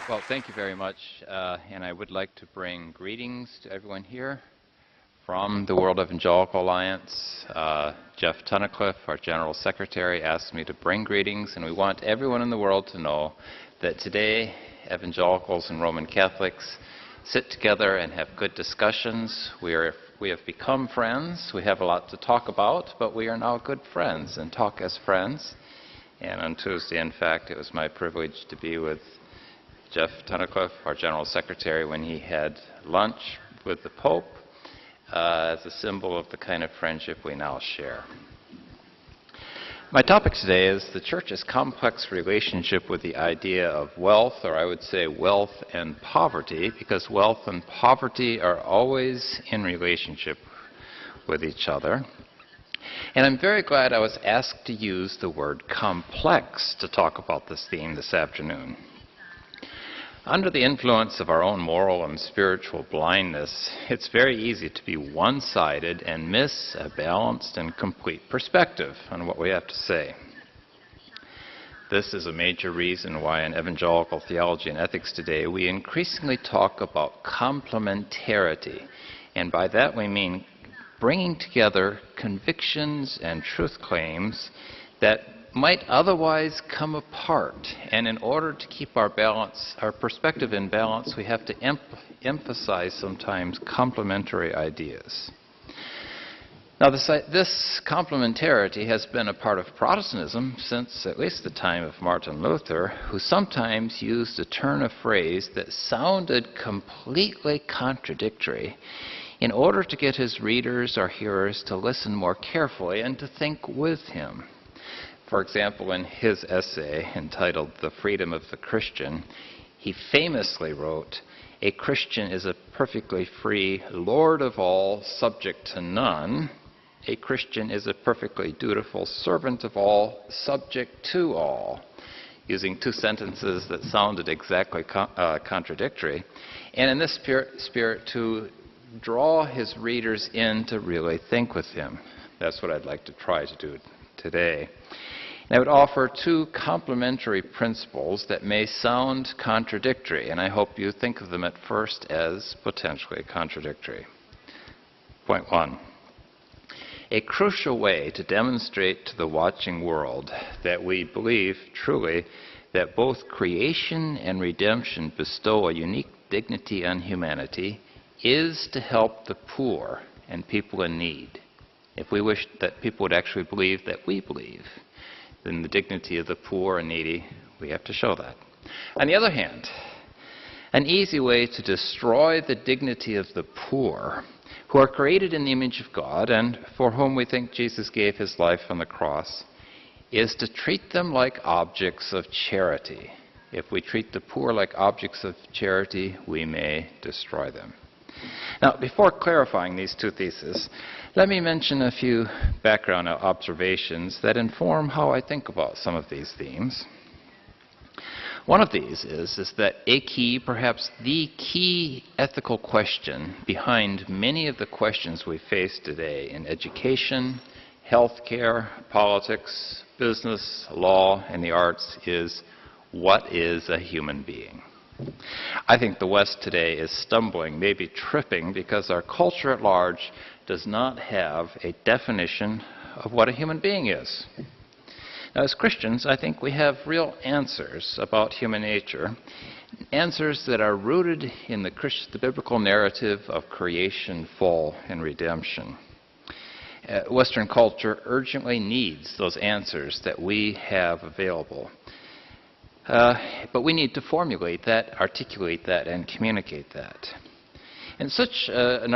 Well, thank you very much, and I would like to bring greetings to everyone here from the World Evangelical Alliance. Jeff Tunnicliffe, our General Secretary, asked me to bring greetings, and we want everyone in the world to know that today evangelicals and Roman Catholics sit together and have good discussions. We have become friends. We have a lot to talk about, but we are now good friends and talk as friends. And on Tuesday, in fact, it was my privilege to be with Jeff Tunnicliffe, our General Secretary, when he had lunch with the Pope as a symbol of the kind of friendship we now share. My topic today is the Church's complex relationship with the idea of wealth, or I would say wealth and poverty, because wealth and poverty are always in relationship with each other. And I'm very glad I was asked to use the word complex to talk about this theme this afternoon. Under the influence of our own moral and spiritual blindness, it's very easy to be one-sided and miss a balanced and complete perspective on what we have to say. This is a major reason why in evangelical theology and ethics today we increasingly talk about complementarity. And by that we mean bringing together convictions and truth claims that might otherwise come apart. And in order to keep our perspective in balance, we have to emphasize sometimes complementary ideas. Now, this complementarity has been a part of Protestantism since at least the time of Martin Luther, who sometimes used a turn of phrase that sounded completely contradictory in order to get his readers or hearers to listen more carefully and to think with him. For example, in his essay entitled The Freedom of the Christian, he famously wrote, "A Christian is a perfectly free Lord of all, subject to none. A Christian is a perfectly dutiful servant of all, subject to all," using two sentences that sounded exactly contradictory. And in this spirit to draw his readers in to really think with him. That's what I'd like to try to do today. And I would offer two complementary principles that may sound contradictory, and I hope you think of them at first as potentially contradictory. Point one. A crucial way to demonstrate to the watching world that we believe truly that both creation and redemption bestow a unique dignity on humanity is to help the poor and people in need. If we wish that people would actually believe that we believe in the dignity of the poor and needy, we have to show that. On the other hand, an easy way to destroy the dignity of the poor, who are created in the image of God and for whom we think Jesus gave his life on the cross, is to treat them like objects of charity. If we treat the poor like objects of charity, we may destroy them. Now, before clarifying these two theses, let me mention a few background observations that inform how I think about some of these themes. One of these is that a key, perhaps the key ethical question behind many of the questions we face today in education, healthcare, politics, business, law, and the arts is, what is a human being? I think the West today is stumbling, maybe tripping, because our culture at large does not have a definition of what a human being is. Now, as Christians, I think we have real answers about human nature, answers that are rooted in the biblical narrative of creation, fall, and redemption. Western culture urgently needs those answers that we have available. But we need to formulate that, articulate that, and communicate that. And such an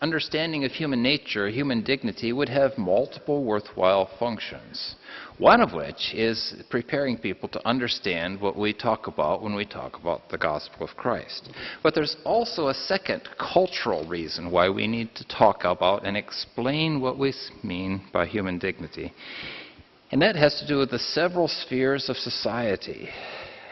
understanding of human nature, human dignity, would have multiple worthwhile functions. One of which is preparing people to understand what we talk about when we talk about the gospel of Christ. But there's also a second cultural reason why we need to talk about and explain what we mean by human dignity. And that has to do with the several spheres of society: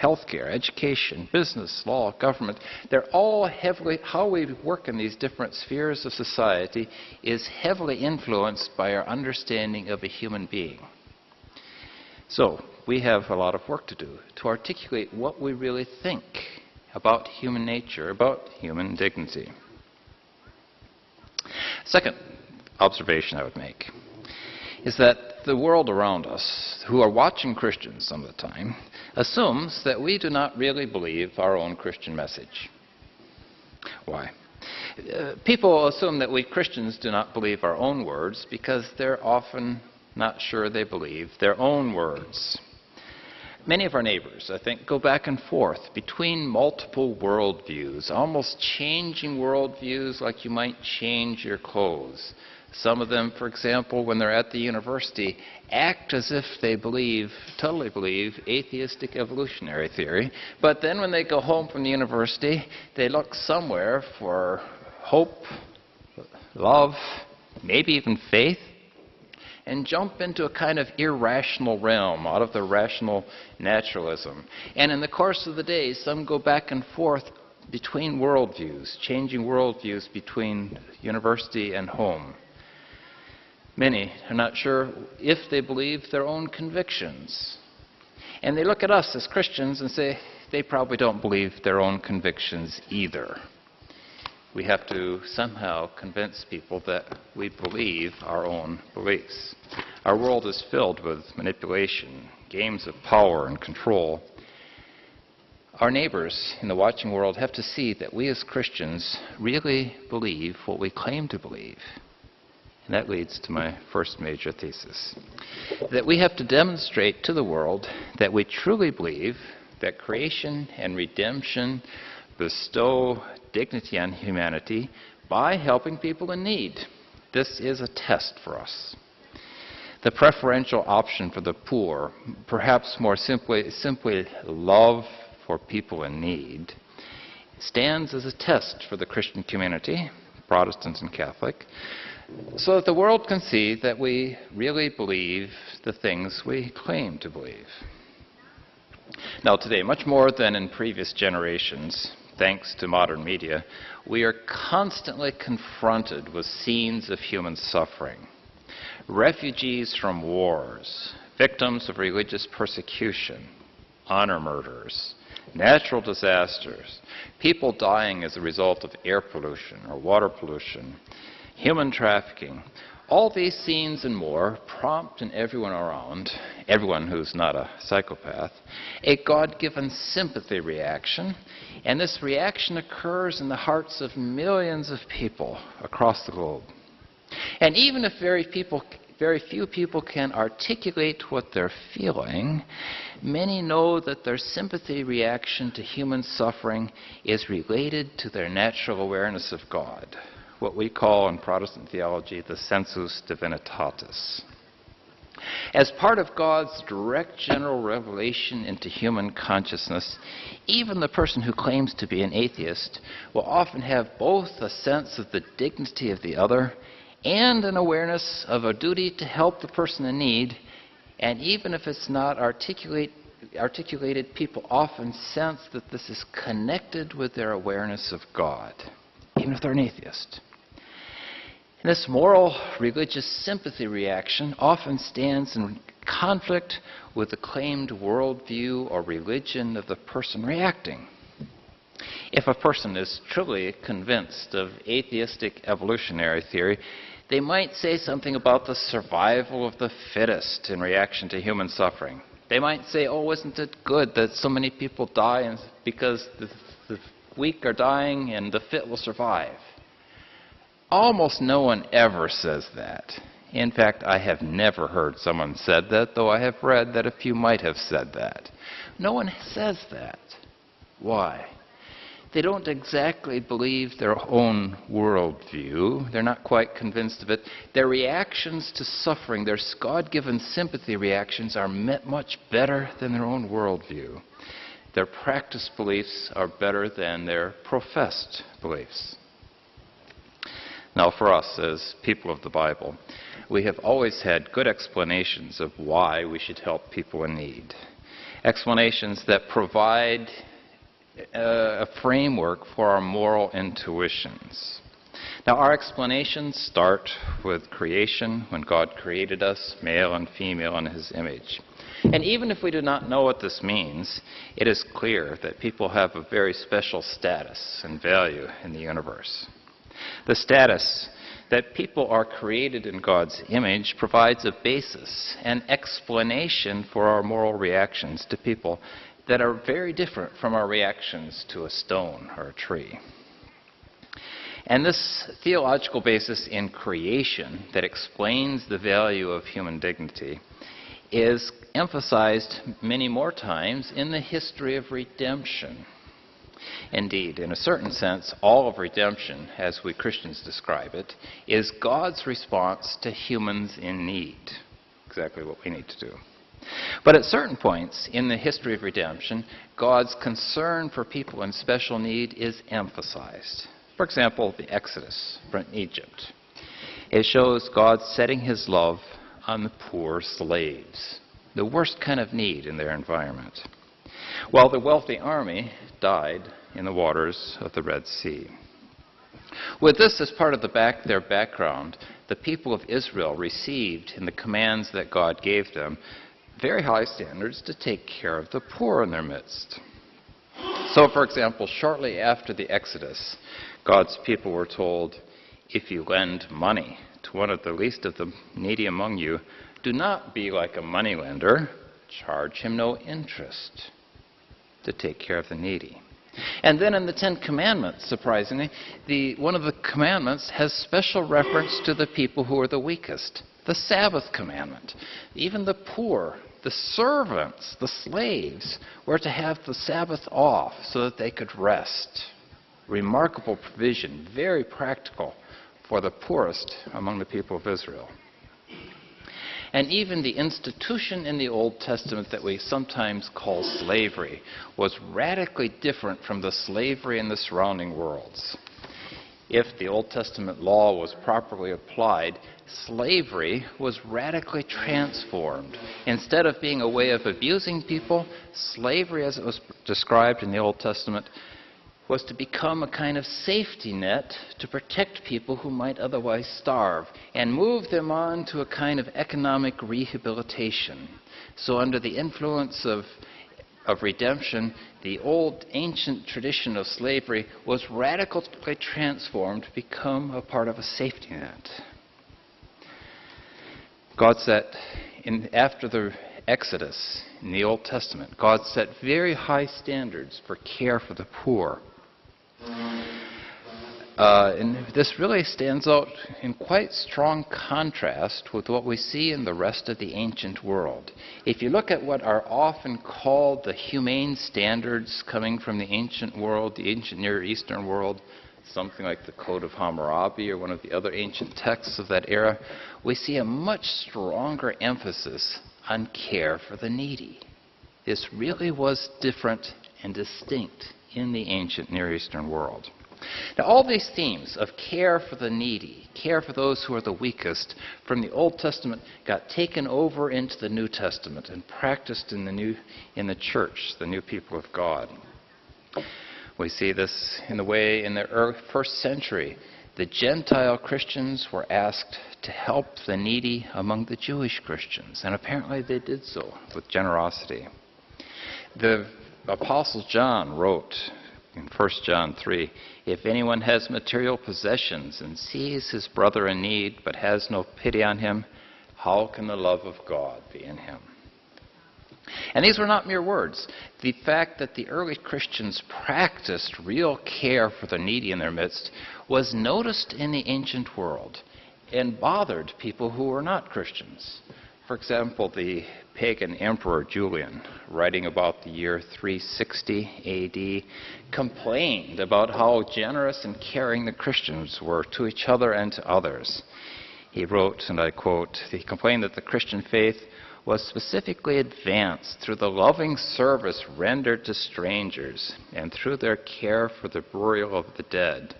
healthcare, education, business, law, government. They're all heavily, how we work in these different spheres of society is heavily influenced by our understanding of a human being. So, we have a lot of work to do to articulate what we really think about human nature, about human dignity. Second observation I would make is that the world around us, who are watching Christians some of the time, assumes that we do not really believe our own Christian message. Why? People assume that we Christians do not believe our own words because they're often not sure they believe their own words. Many of our neighbors, I think, go back and forth between multiple worldviews, almost changing worldviews like you might change your clothes. Some of them, for example, when they're at the university, act as if they totally believe atheistic evolutionary theory, but then when they go home from the university, they look somewhere for hope, love, maybe even faith, and jump into a kind of irrational realm out of the rational naturalism. And in the course of the day, some go back and forth between worldviews, changing worldviews between university and home. Many are not sure if they believe their own convictions. And they look at us as Christians and say they probably don't believe their own convictions either. We have to somehow convince people that we believe our own beliefs. Our world is filled with manipulation, games of power and control. Our neighbors in the watching world have to see that we as Christians really believe what we claim to believe. And that leads to my first major thesis. That we have to demonstrate to the world that we truly believe that creation and redemption bestow dignity on humanity by helping people in need. This is a test for us. The preferential option for the poor, perhaps more simply love for people in need, stands as a test for the Christian community, Protestants and Catholic, so that the world can see that we really believe the things we claim to believe. Now today, much more than in previous generations, thanks to modern media, we are constantly confronted with scenes of human suffering. Refugees from wars, victims of religious persecution, honor murders, natural disasters, people dying as a result of air pollution or water pollution, human trafficking. All these scenes and more prompt in everyone around, everyone who's not a psychopath, a God-given sympathy reaction, and this reaction occurs in the hearts of millions of people across the globe. And even if very few people can articulate what they're feeling, many know that their sympathy reaction to human suffering is related to their natural awareness of God, what we call in Protestant theology the sensus divinitatis. As part of God's direct general revelation into human consciousness, even the person who claims to be an atheist will often have both a sense of the dignity of the other and an awareness of a duty to help the person in need. And even if it's not articulated, people often sense that this is connected with their awareness of God, even if they're an atheist. And this moral religious sympathy reaction often stands in conflict with the claimed worldview or religion of the person reacting. If a person is truly convinced of atheistic evolutionary theory, they might say something about the survival of the fittest in reaction to human suffering. They might say, oh, isn't it good that so many people die because the weak are dying and the fit will survive? Almost no one ever says that. In fact, I have never heard someone said that, though I have read that a few might have said that. No one says that. Why? They don't exactly believe their own worldview. They're not quite convinced of it. Their reactions to suffering, their God-given sympathy reactions, are much better than their own worldview. Their practiced beliefs are better than their professed beliefs. Now, for us as people of the Bible, we have always had good explanations of why we should help people in need. Explanations that provide a framework for our moral intuitions. Now, our explanations start with creation, when God created us, male and female, in His image. And even if we do not know what this means, it is clear that people have a very special status and value in the universe. The status that people are created in God's image provides a basis, an explanation for our moral reactions to people that are very different from our reactions to a stone or a tree. And this theological basis in creation that explains the value of human dignity is emphasized many more times in the history of redemption. Indeed, in a certain sense, all of redemption, as we Christians describe it, is God's response to humans in need. Exactly what we need to do. But at certain points in the history of redemption, God's concern for people in special need is emphasized. For example, the Exodus from Egypt. It shows God setting his love on the poor slaves, the worst kind of need in their environment, while the wealthy army died in the waters of the Red Sea. With this as part of their background, the people of Israel received in the commands that God gave them very high standards to take care of the poor in their midst. So, for example, shortly after the Exodus, God's people were told, if you lend money to one of the least of the needy among you, do not be like a moneylender, charge him no interest to take care of the needy. And then in the Ten Commandments, surprisingly, one of the commandments has special reference to the people who are the weakest, the Sabbath commandment. Even the poor, the servants, the slaves, were to have the Sabbath off so that they could rest. Remarkable provision, very practical for the poorest among the people of Israel. And even the institution in the Old Testament that we sometimes call slavery was radically different from the slavery in the surrounding worlds. If the Old Testament law was properly applied, slavery was radically transformed. Instead of being a way of abusing people, slavery, as it was described in the Old Testament, was to become a kind of safety net to protect people who might otherwise starve and move them on to a kind of economic rehabilitation. So under the influence of redemption, the old ancient tradition of slavery was radically transformed to become a part of a safety net. God set, after the Exodus in the Old Testament, God set very high standards for care for the poor. And this really stands out in quite strong contrast with what we see in the rest of the ancient world. If you look at what are often called the humane standards coming from the ancient world, the ancient Near Eastern world, something like the Code of Hammurabi or one of the other ancient texts of that era, we see a much stronger emphasis on care for the needy. This really was different and distinct in the ancient Near Eastern world. Now, all these themes of care for the needy, care for those who are the weakest, from the Old Testament got taken over into the New Testament and practiced in the church, the new people of God. We see this in the way in the first century, the Gentile Christians were asked to help the needy among the Jewish Christians, and apparently they did so with generosity. The Apostle John wrote in 1 John 3, if anyone has material possessions and sees his brother in need but has no pity on him, how can the love of God be in him? And these were not mere words. The fact that the early Christians practiced real care for the needy in their midst was noticed in the ancient world and bothered people who were not Christians. For example, the pagan emperor Julian, writing about the year 360 A.D., complained about how generous and caring the Christians were to each other and to others. He wrote, and I quote, he complained that the Christian faith was specifically advanced through the loving service rendered to strangers and through their care for the burial of the dead.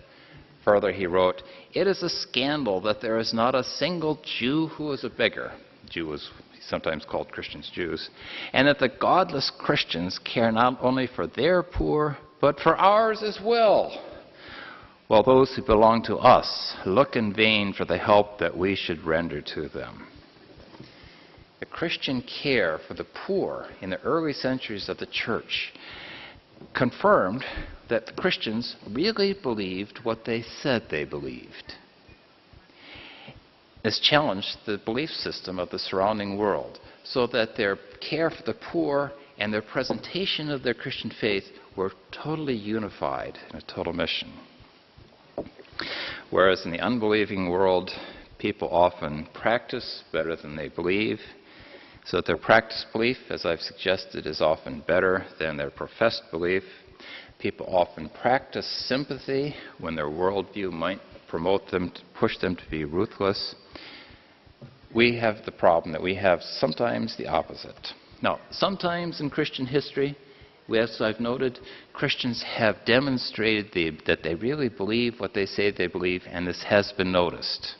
Further, he wrote, it is a scandal that there is not a single Jew who is a beggar. Jew was sometimes called Christians Jews, and that the godless Christians care not only for their poor, but for ours as well, while those who belong to us look in vain for the help that we should render to them. the Christian care for the poor in the early centuries of the church confirmed that the Christians really believed what they said they believed. This challenged the belief system of the surrounding world, so that their care for the poor and their presentation of their Christian faith were totally unified in a total mission. Whereas in the unbelieving world, people often practice better than they believe, so that their practiced belief, as I've suggested, is often better than their professed belief. People often practice sympathy when their worldview might promote them, to push them to be ruthless. We have the problem that we have sometimes the opposite. Now, sometimes in Christian history, as I've noted, Christians have demonstrated that they really believe what they say they believe, and this has been noticed,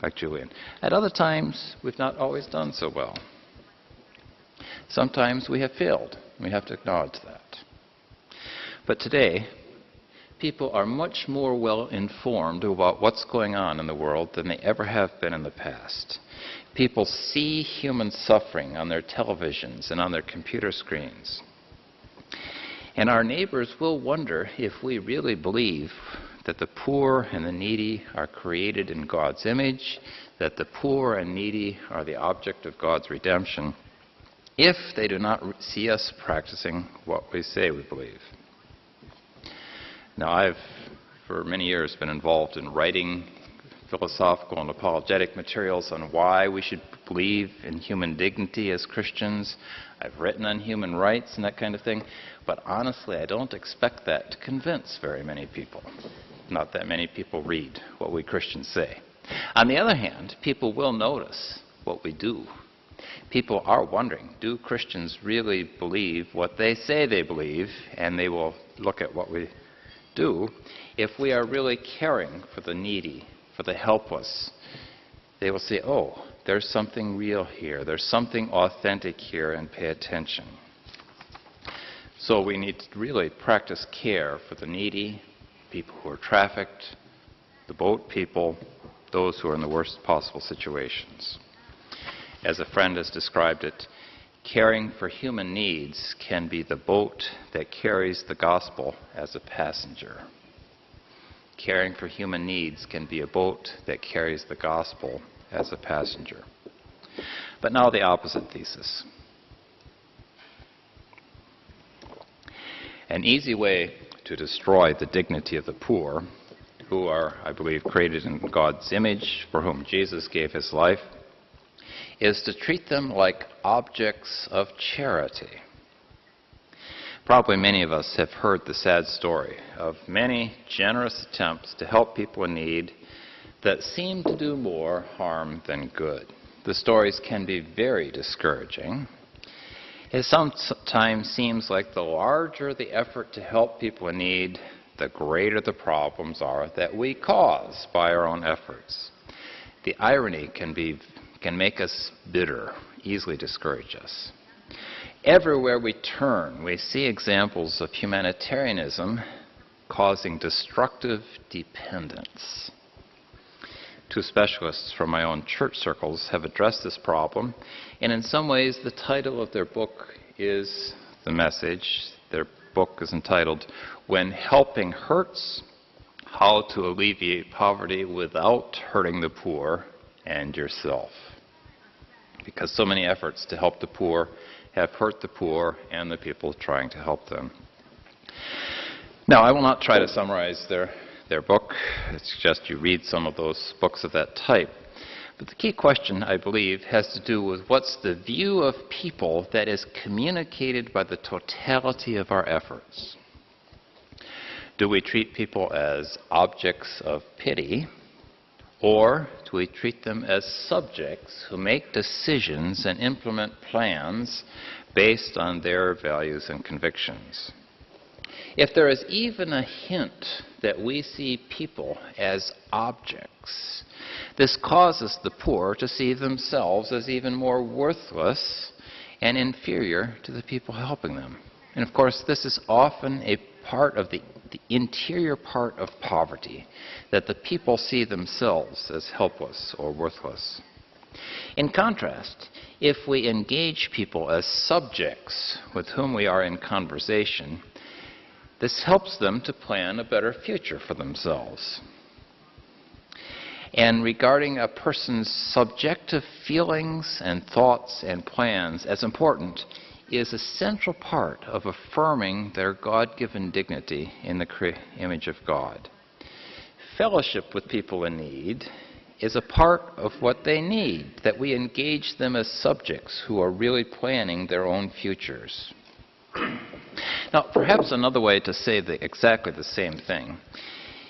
like Julian. At other times, we've not always done so well. Sometimes we have failed. We have to acknowledge that. But today, people are much more well informed about what's going on in the world than they ever have been in the past. People see human suffering on their televisions and on their computer screens. And our neighbors will wonder if we really believe that the poor and the needy are created in God's image, that the poor and needy are the object of God's redemption, if they do not see us practicing what we say we believe. Now, I've, for many years, been involved in writing philosophical and apologetic materials on why we should believe in human dignity as Christians. I've written on human rights and that kind of thing. But honestly, I don't expect that to convince very many people. Not that many people read what we Christians say. On the other hand, people will notice what we do. People are wondering, do Christians really believe what they say they believe? And they will look at what we do. If we are really caring for the needy, for the helpless, they will say, oh, there's something real here. There's something authentic here, and pay attention. So we need to really practice care for the needy, people who are trafficked, the boat people, those who are in the worst possible situations. As a friend has described it, caring for human needs can be the boat that carries the gospel as a passenger. Caring for human needs can be a boat that carries the gospel as a passenger. But now the opposite thesis. An easy way to destroy the dignity of the poor, who are, I believe, created in God's image, for whom Jesus gave his life, is to treat them like objects of charity. Probably many of us have heard the sad story of many generous attempts to help people in need that seem to do more harm than good. The stories can be very discouraging. It sometimes seems like the larger the effort to help people in need, the greater the problems are that we cause by our own efforts. The irony can make us bitter, easily discourage us. Everywhere we turn, we see examples of humanitarianism causing destructive dependence. Two specialists from my own church circles have addressed this problem, and in some ways the title of their book is the message. Their book is entitled, When Helping Hurts, How to Alleviate Poverty Without Hurting the Poor and Yourself. Because so many efforts to help the poor have hurt the poor and the people trying to help them. Now, I will not try to summarize their book. I suggest you read some of those books of that type. But the key question, I believe, has to do with what's the view of people that is communicated by the totality of our efforts. Do we treat people as objects of pity, or do we treat them as subjects who make decisions and implement plans based on their values and convictions? If there is even a hint that we see people as objects, this causes the poor to see themselves as even more worthless and inferior to the people helping them. And of course, this is often a part of the interior part of poverty, that the people see themselves as helpless or worthless. In contrast, If we engage people as subjects with whom we are in conversation, this helps them to plan a better future for themselves. And regarding a person's subjective feelings and thoughts and plans as important is a central part of affirming their God-given dignity in the image of God. Fellowship with people in need is a part of what they need, that we engage them as subjects who are really planning their own futures. Now, perhaps another way to say exactly the same thing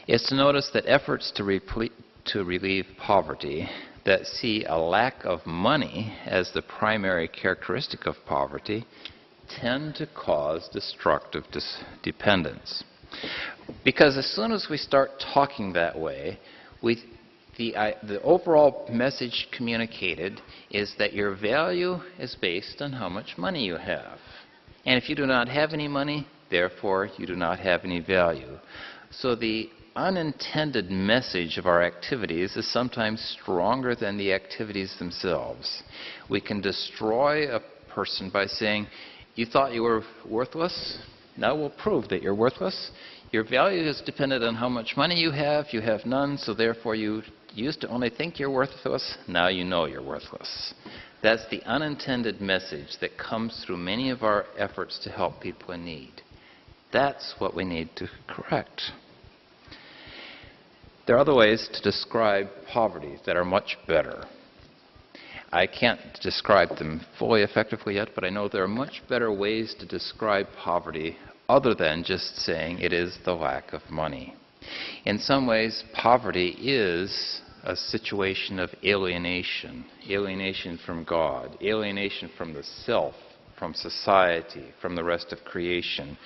is to notice that efforts to relieve poverty that see a lack of money as the primary characteristic of poverty tend to cause destructive dependence. Because as soon as we start talking that way, the overall message communicated is that your value is based on how much money you have. And if you do not have any money, therefore you do not have any value. So the unintended message of our activities is sometimes stronger than the activities themselves. We can destroy a person by saying, you thought you were worthless? Now we'll prove that you're worthless. Your value is dependent on how much money you have. You have none, so therefore you used to only think you're worthless. Now you know you're worthless. That's the unintended message that comes through many of our efforts to help people in need. That's what we need to correct. There are other ways to describe poverty that are much better. I can't describe them fully effectively yet, but I know there are much better ways to describe poverty other than just saying it is the lack of money. In some ways, poverty is a situation of alienation, alienation from God, alienation from the self, from society, from the rest of creation.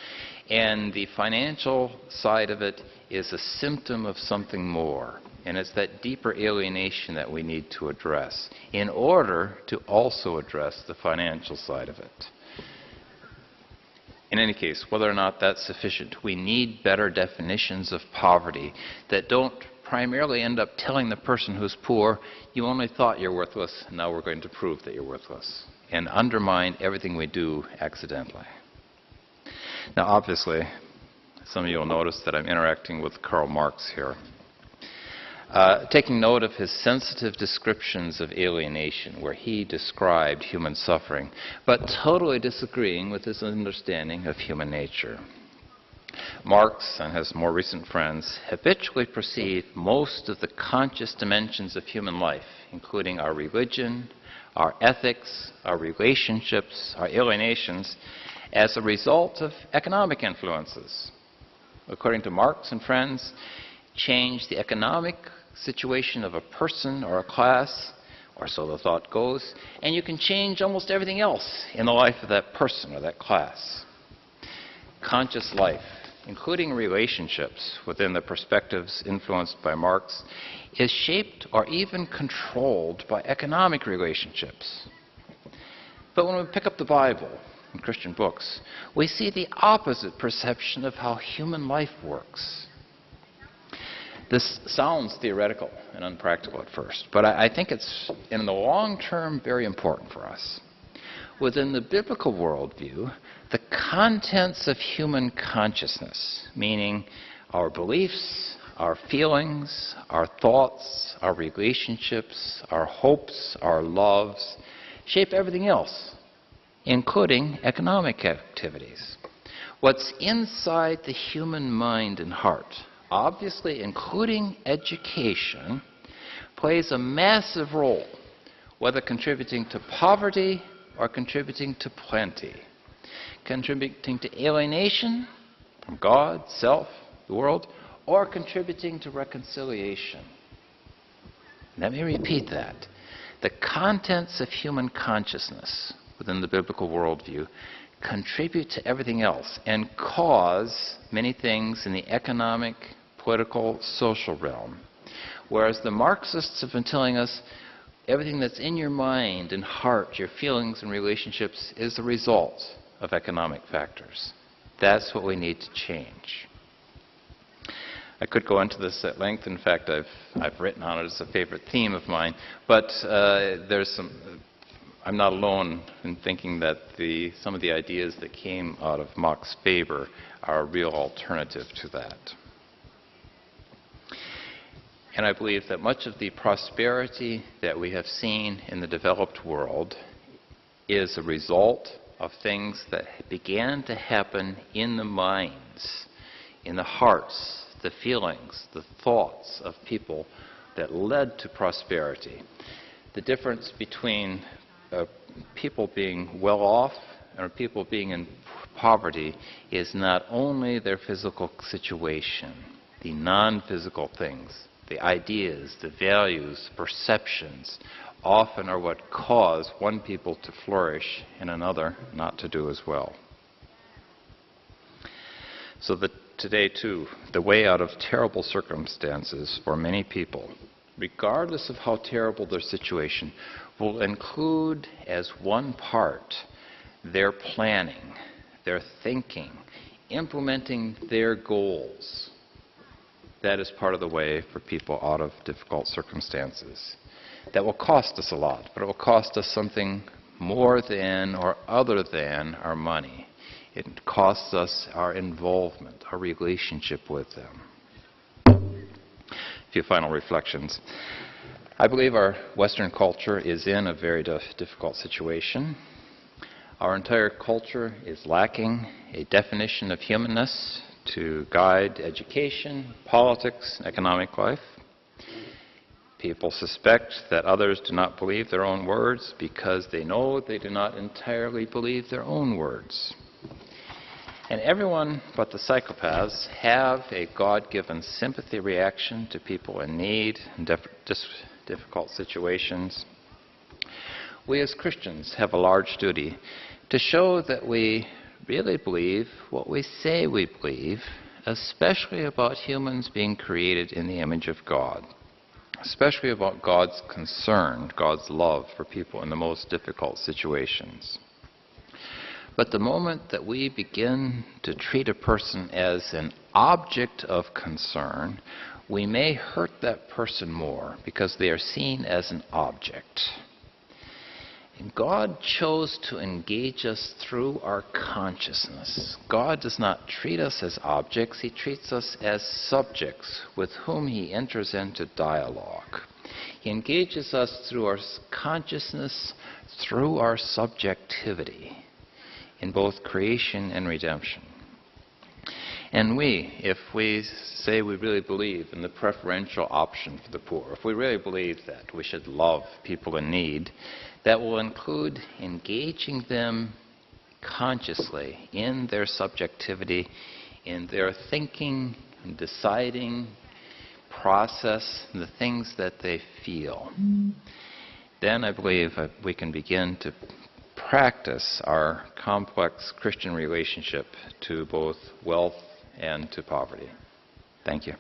And the financial side of it is a symptom of something more. And it's that deeper alienation that we need to address in order to also address the financial side of it. In any case, whether or not that's sufficient, we need better definitions of poverty that don't primarily end up telling the person who's poor, you only thought you're worthless, now we're going to prove that you're worthless, and undermine everything we do accidentally. Now, obviously, some of you will notice that I'm interacting with Karl Marx here. Taking note of his sensitive descriptions of alienation, where he described human suffering, but totally disagreeing with his understanding of human nature. Marx and his more recent friends habitually perceive most of the conscious dimensions of human life, including our religion, our ethics, our relationships, our alienations, as a result of economic influences. According to Marx and friends, change the economic situation of a person or a class, or so the thought goes, and you can change almost everything else in the life of that person or that class. Conscious life, including relationships within the perspectives influenced by Marx, is shaped or even controlled by economic relationships. But when we pick up the Bible and Christian books, we see the opposite perception of how human life works. This sounds theoretical and unpractical at first, but I think it's, in the long term, very important for us. Within the biblical worldview, the contents of human consciousness, meaning our beliefs, our feelings, our thoughts, our relationships, our hopes, our loves, shape everything else, including economic activities. What's inside the human mind and heart, obviously including education, plays a massive role, whether contributing to poverty or contributing to plenty, contributing to alienation from God, self, the world, or contributing to reconciliation. Let me repeat that. The contents of human consciousness within the biblical worldview contribute to everything else and cause many things in the economic, political, social realm. Whereas the Marxists have been telling us everything that's in your mind and heart, your feelings and relationships, is the result of economic factors. That's what we need to change. I could go into this at length. In fact, I've written on it as a favorite theme of mine. But there's some I'm not alone in thinking that some of the ideas that came out of Max Weber are a real alternative to that. And I believe that much of the prosperity that we have seen in the developed world is a result of things that began to happen in the minds, in the hearts, the feelings, the thoughts of people that led to prosperity. The difference between people being well off and people being in poverty is not only their physical situation, the non-physical things, the ideas, the values, perceptions, often are what cause one people to flourish and another not to do as well. So that today, too, the way out of terrible circumstances for many people, regardless of how terrible their situation, will include as one part their planning, their thinking, implementing their goals. That is part of the way for people out of difficult circumstances. That will cost us a lot, but it will cost us something more than or other than our money. It costs us our involvement, our relationship with them. A few final reflections. I believe our Western culture is in a very difficult situation. Our entire culture is lacking a definition of humanness to guide education, politics, and economic life. People suspect that others do not believe their own words because they know they do not entirely believe their own words. And everyone but the psychopaths have a God-given sympathy reaction to people in need and difficult situations. We as Christians have a large duty to show that we really believe what we say we believe, especially about humans being created in the image of God, especially about God's concern, God's love for people in the most difficult situations. But the moment that we begin to treat a person as an object of concern, we may hurt that person more because they are seen as an object. And God chose to engage us through our consciousness. God does not treat us as objects. He treats us as subjects with whom He enters into dialogue. He engages us through our consciousness, through our subjectivity, in both creation and redemption. And if we say we really believe in the preferential option for the poor, if we really believe that we should love people in need, that will include engaging them consciously in their subjectivity, in their thinking and deciding process, the things that they feel. Then I believe we can begin to practice our complex Christian relationship to both wealth and to poverty. Thank you.